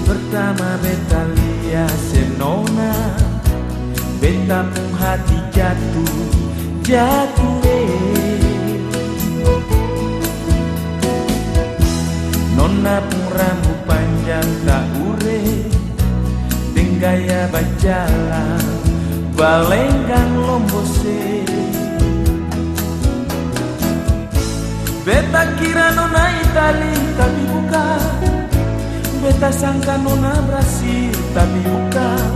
Pertama beta lihat senona, beta pun hati jatuh, Nona pun rambut panjang tak ure, dengan gaya berjalan balenggang lombose. Beta kira nona Itali tapi bukan, beta sangka nona Brasil tapi bukan,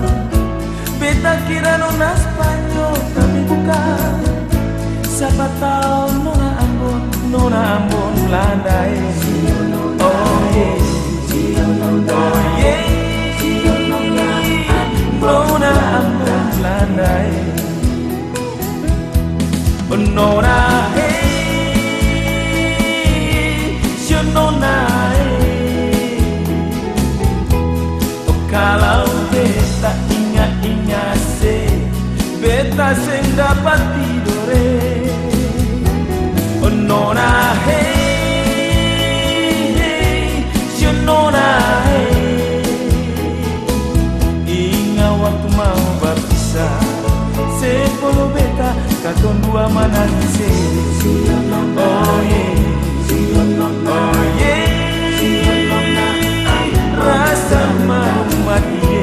beta kira nona Spanyol tapi bukan. Siapa tahu nona Ambon Belanda. Oh yeah, oh yeah, nona Ambon Belanda. Oh nona nona. Kalau beta ingat-ingat beta seng dapat tidur. Oh nona nona ingat waktu mau berpisah, sepuluh beta katong dua menangis. Oh yeah, oh yeah, rasa mau mati.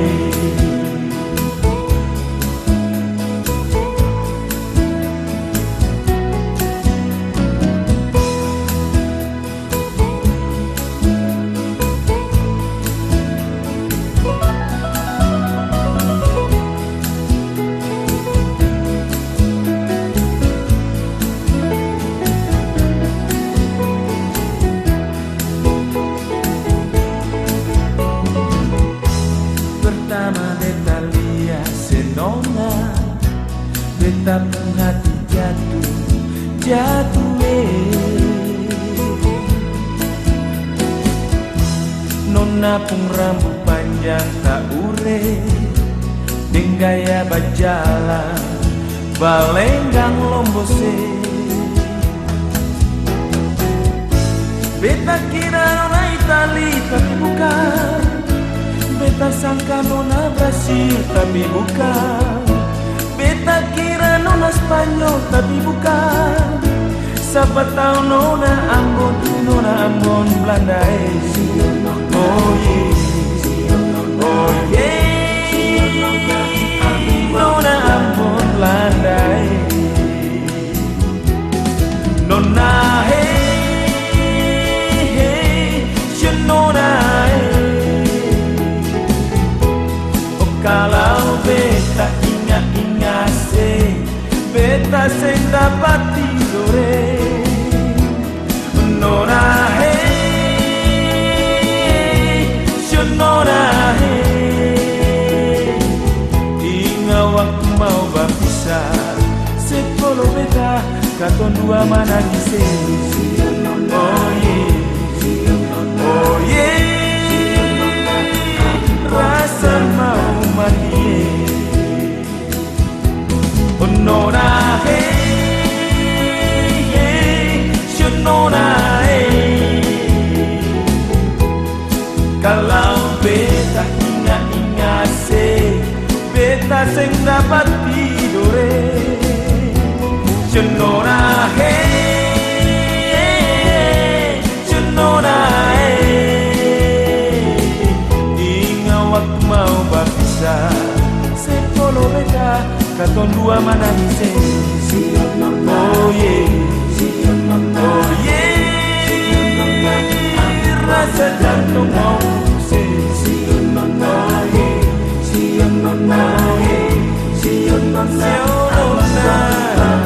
Pertama beta lihat senona, beta pun hati jatuh. Nona pun rambut panjang tak ure, dengan gaya berjalan balenggang lombose. Beta kira nona Itali tapi bukan, beta sangka nona Brasil tapi bukan, beta kira nona Spanyol tapi bukan. Siapa tahu nona Ambon Belanda. Oh yeah, oh yeah, nona Ambon Belanda. Nona nona. Kalau beta ingat-ingat beta seng dapat tidur. Nona nona ingat waktu mau berpisah, sepuluh beta katong dua menangis. Oh yeah, oh yeah, rasa mau mati. Oh nona nona. Kalau beta ingat-ingat beta seng dapat tidur. Nona nona ingat waktu mau berpisah, sepuluh beta katong dua menangis. Oh yeah, oh yeah, rasa jantung mau pusing. Oh yeah, oh yeah, nona.